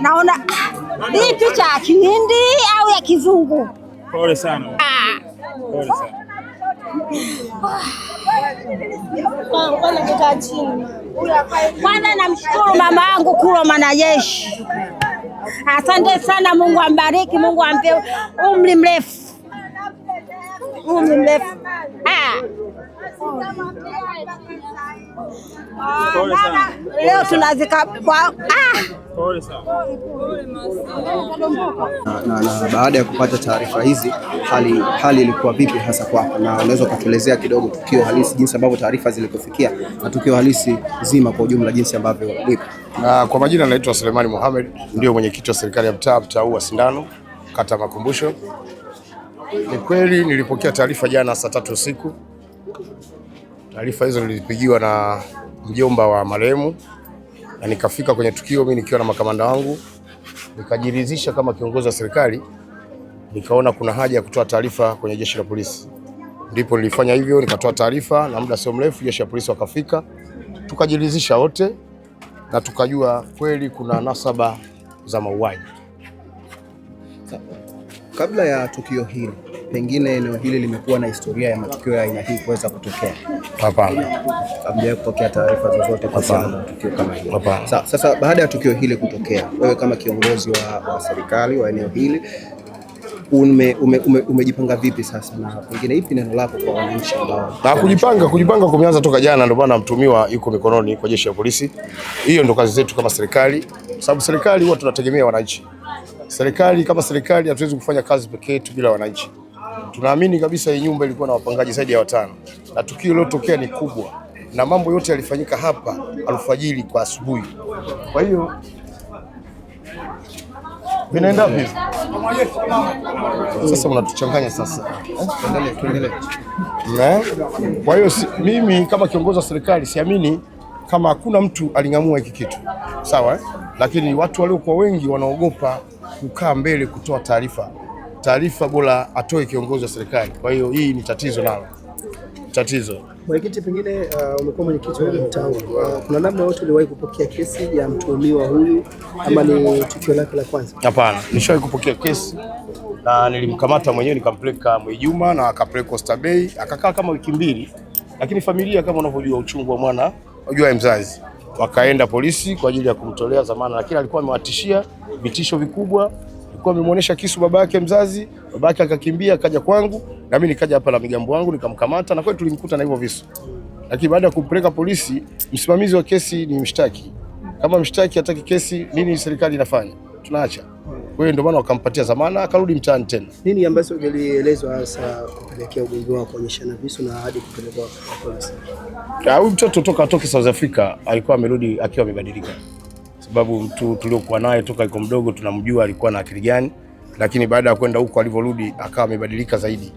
naona hii picha ya Kihindi au ya Kizungu. Pole sana. Pole sana. Kwanza namshukuru mama yangu Kulwa mwanajeshi. Asante sana, Mungu ambariki, Mungu ampe umri mrefu. Umri mrefu. Pole sana. Leo tunazika kwa Pole sana. Na baada ya kupata taarifa hizi hali ilikuwa vipi hasa kwako, na unaweza kutuelezea kidogo tukio halisi, jinsi ambavyo taarifa zilikufikia na tukio halisi zima kwa ujumla jinsi ambavyo lipo? Kwa majina naitwa Sulemani Mohamed, ndio mwenyekiti wa serikali ya mtaa wa Sindano, kata Makumbusho. Ni kweli nilipokea taarifa jana saa 3 usiku. Taarifa hizo nilipigiwa na mjomba wa marehemu na nikafika kwenye tukio mimi nikiwa na makamanda wangu, nikajiridhisha kama kiongozi wa serikali, nikaona kuna haja ya kutoa taarifa kwenye jeshi la polisi. Ndipo nilifanya hivyo, nikatoa taarifa na muda sio mrefu jeshi la polisi wakafika, tukajiridhisha wote na tukajua kweli kuna nasaba za mauaji. Kabla ya tukio hili, pengine eneo hili limekuwa na historia ya matukio ya aina hii kuweza kutokea? Hapana. Kabla ya kupokea taarifa zozote kwa tukio kama hili? Hapana. Sasa baada ya tukio hili kutokea, wewe kama kiongozi wa serikali wa eneo hili umejipanga vipi sasa, na pengine ipi neno lako kwa wananchi ambao? Kujipanga kumeanza toka jana, ndio maana mtumiwa yuko mikononi kwa jeshi la polisi. Hiyo ndio kazi zetu kama serikali, sababu serikali huwa tunategemea wananchi. Serikali kama serikali hatuwezi kufanya kazi pekee yetu bila wananchi. Tunaamini kabisa hii nyumba ilikuwa na wapangaji zaidi ya 5 na tukio lilotokea ni kubwa na mambo yote yalifanyika hapa alfajiri kwa asubuhi. Kwa hiyo vinaenda vipi? Sasa mnatuchanganya sasa. Tuendelee. Kwa hiyo mimi kama kiongozi wa serikali siamini kama hakuna mtu aling'amua hiki kitu. Sawa Lakini watu waliokuwa wengi wanaogopa kukaa mbele kutoa taarifa. Taarifa bora atoe kiongozi wa serikali. Kwa hiyo hii ni tatizo nalo. Tatizo. Mwenyekiti, pengine umekuwa mwenyekiti wa mtaa, kuna namna wote uliwahi kupokea kesi ya mtuhumiwa huyu ama ni tukio lake la kwanza? Hapana, nishawahi kupokea kesi na nilimkamata mwenyewe nikampeleka Mwijuma na akapeleka Oysterbay, akakaa kama wiki 2, lakini familia kama unavyojua uchungu wa mwana unajua mzazi, wakaenda polisi kwa ajili ya kumtolea dhamana, lakini alikuwa amewatishia vitisho vikubwa. Alikuwa amemuonesha kisu babake mzazi, babake akakimbia akaja kwangu na mimi nikaja hapa na migambo wangu nikamkamata, na kweli tulimkuta na hivyo visu. Lakini baada ya kumpeleka polisi, msimamizi wa kesi ni mshtaki. Kama mshtaki hataki kesi, nini serikali inafanya? Tunaacha. Kwa hiyo ndio maana wakampatia dhamana akarudi mtaani tena. Nini ambacho ungelielezwa hasa kupelekea ugomvi wao kuonyeshana visu na hadi kupelekwa kwa polisi? Huyu mtoto toka atoke South Africa alikuwa amerudi akiwa amebadilika. Sababu mtu tuliokuwa naye toka yuko mdogo tunamjua alikuwa na akili gani, lakini baada ya kwenda huko alivyorudi akawa amebadilika zaidi.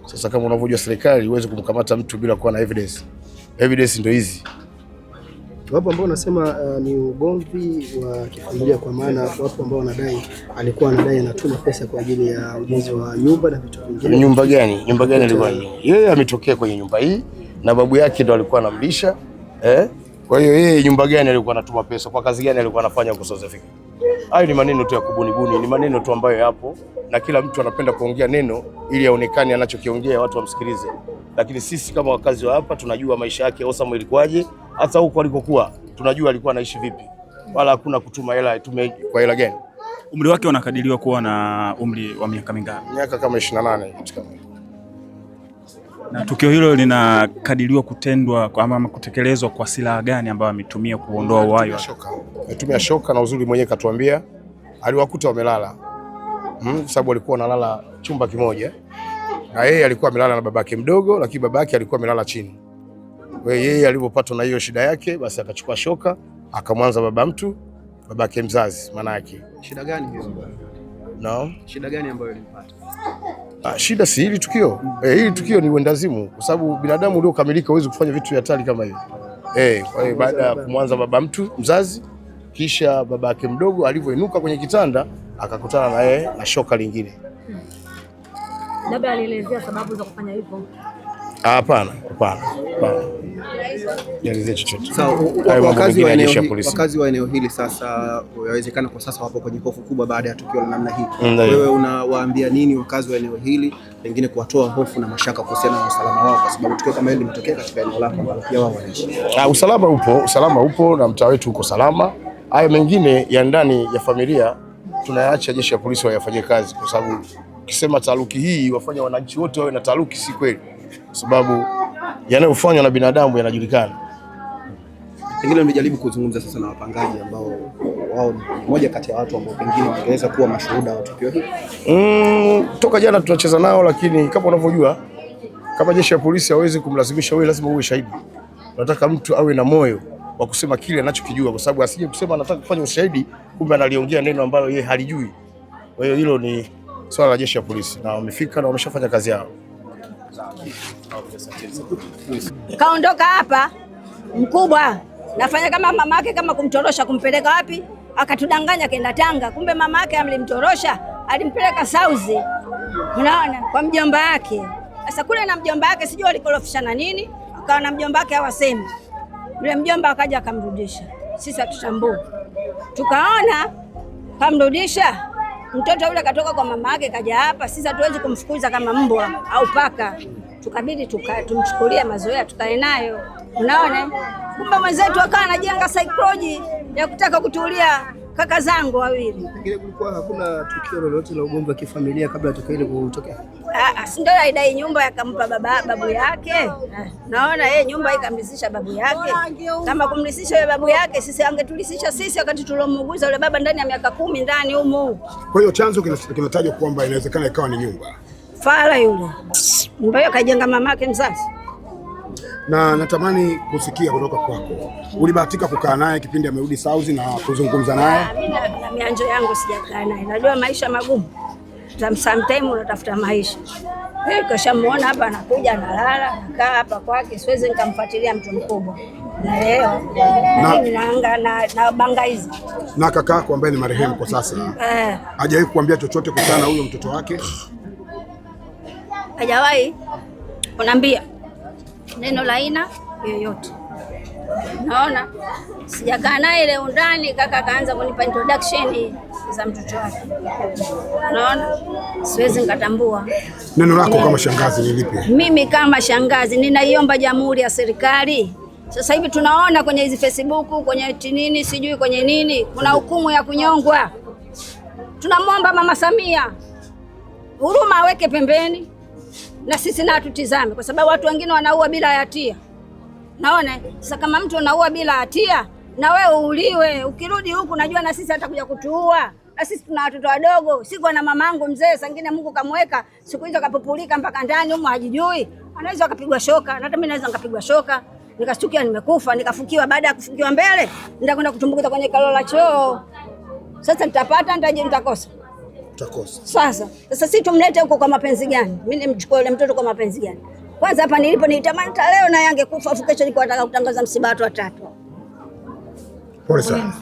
Sasa kama unavyojua serikali huwezi kumkamata mtu bila kuwa na evidence. Evidence ndio hizi. Wapo ambao wanasema ni ugomvi wa kifamilia, kwa maana wapo ambao wanadai alikuwa anatuma pesa kwa ajili ya ujenzi wa nyumba na vitu vingine. Nyumba gani? Nyumba gani alikuwa? Yeye ametokea kwenye nyumba hii na babu yake ndo alikuwa anamlisha. Kwa hiyo yeye nyumba gani alikuwa anatuma pesa? Kwa kazi gani alikuwa anafanya huko South Africa? Hayo ni maneno tu ya kubuni, ni maneno tu ambayo yapo na kila mtu anapenda kuongea neno ili aonekane anachokiongea watu wamsikilize. Lakini sisi kama wakazi wa hapa tunajua maisha yake Osam ilikuwaje, hata huko alikokuwa tunajua alikuwa anaishi vipi. Wala hakuna kutuma hela kwa hela gani. Umri wake unakadiriwa kuwa na umri wa miaka mingapi? Miaka kama 28 kama. Na tukio hilo linakadiriwa kutendwa ama kutekelezwa kwa silaha gani ambayo ametumia kuondoa uhai wake? Ametumia shoka, na uzuri mwenyewe katuambia aliwakuta wamelala. Sababu walikuwa wanalala chumba kimoja. Na yeye alikuwa amelala na babake mdogo, lakini babake alikuwa amelala chini. Kwa hiyo yeye alipopatwa na hiyo shida yake, basi akachukua shoka, akamwanza babake mzazi maana yake. Shida gani hiyo? No. Shida gani ambayo ilipata? Shida si hili tukio. Hili tukio ni uendazimu, kwa sababu binadamu uliokamilika huwezi kufanya vitu hatari kama hivi. Kwa hiyo baada ya kumwanza baba mtu mzazi, kisha babake mdogo alivyoinuka kwenye kitanda akakutana na yeye na shoka lingine. Labda alielezea sababu za kufanya hivyo. Hapana. Wakazi wa eneo hili sasa, yawezekana kwa sasa wapo kwenye hofu kubwa baada ya tukio la namna hii. Wewe unawaambia nini wakazi wa eneo hili, pengine kuwatoa hofu na mashaka kuhusiana na usalama wao, kwa sababu tukio kama hili limetokea katika eneo lako ambalo pia wao wanaishi? Usalama upo na mtaa wetu uko salama. Hayo mengine ya ndani ya familia tunayaacha jeshi la polisi wayafanyie kazi, kwa sababu ukisema taharuki hii wafanya wananchi wote wawe na taharuki, si kweli, kwa sababu yanayofanywa na binadamu yanajulikana. Pengine nimejaribu kuzungumza sasa na wapangaji ambao wao ni mmoja kati ya watu ambao pengine wangeweza kuwa mashuhuda wa tukio hili. Toka jana tunacheza nao, lakini kama unavyojua, kama jeshi la polisi hawezi kumlazimisha wewe, lazima uwe shahidi. Tunataka mtu awe na moyo wa kusema kile anachokijua, kwa sababu asije kusema anataka kufanya ushahidi kumbe analiongea neno ambalo yeye halijui. Kwa hiyo hilo ni swala la jeshi la polisi, na wamefika na wameshafanya kazi yao. Kaondoka hapa mkubwa, nafanya kama mamake, kama kumtorosha, kumpeleka wapi, akatudanganya kaenda Tanga, kumbe mamake amlimtorosha, alimpeleka Sauzi, unaona, kwa mjomba wake. Sasa kule na mjomba wake sijui walikorofishana nini, akawa na mjomba wake hawasemi. Yule mjomba akaja akamrudisha, sisi hatutambui. Tukaona kamrudisha mtoto yule, katoka kwa mama yake kaja hapa, sisi hatuwezi kumfukuza kama mbwa au paka. Tukabidi tumchukulie mazoea, tukae nayo, unaona. Kumbe mwenzetu akawa anajenga psychology ya kutaka kutulia kaka zangu wawili. Pengine kulikuwa hakuna tukio lolote la ugomvi wa kifamilia kabla ya tukio hili kutokea? Si ndio aidai nyumba yakampa babu yake. Naona yeye nyumba ikamlisisha babu yake. Kama kumlisisha yule babu yake, sisi angetulisisha sisi wakati tulomuuguza yule baba ndani ya miaka 10 ndani humu. Kwa hiyo chanzo kinatajwa kwamba inawezekana ikawa ni nyumba. Fala yule. Nyumba hiyo kajenga mamake mzazi. Na natamani kusikia kutoka kwako, ulibahatika kukaa naye kipindi amerudi Sauzi na kuzungumza naye? Mimi na mianjo yangu sijakaa naye. Najua maisha magumu. Sometimes unatafuta maisha. Kashamuona hapa anakuja analala, nakaa hapa kwake, siwezi nikamfuatilia mtu mkubwa. Na leo na bangaizi. Na kaka yako ambaye ni marehemu kwa sasa, hajawahi kuambia chochote kuhusiana na huyo mtoto wake? Hajawahi kuniambia neno la aina yoyote. Naona sijakaa naye leo ndani, kaka kaanza kunipa introduction za mtoto wake. Naona siwezi nikatambua. Neno lako kama shangazi ni lipi? Mimi kama shangazi ninaiomba jamhuri ya serikali. Sasa hivi tunaona kwenye hizi Facebook, kwenye nini sijui kwenye nini, kuna hukumu ya kunyongwa. Tunamwomba Mama Samia huruma aweke pembeni na sisi na tutizame, kwa sababu watu wengine wanaua bila hatia. Naona sasa kama mtu anaua bila hatia, na wewe uuliwe, ukirudi huku najua na sisi atakuja kutuua. Na sisi tuna watoto wadogo, siko na mamangu mzee, sangine Mungu kamweka siku hizo kapupulika mpaka ndani huko hajijui. Anaweza akapigwa shoka, na hata mimi naweza nikapigwa shoka, nikastukia nimekufa, nikafukiwa. Baada ya kufukiwa mbele, nitakwenda kutumbukiza kwenye kalo la choo. Sasa nitapata nitaje, nitakosa? Utakosa. Sasa sisi tumlete huko kwa mapenzi gani? Mimi nimchukue yule mtoto kwa mapenzi gani? Kwanza hapa nilipo nitamani leo na yange kufa, afu kesho nilikuwa nataka kutangaza msiba watu watatu. Pole sana.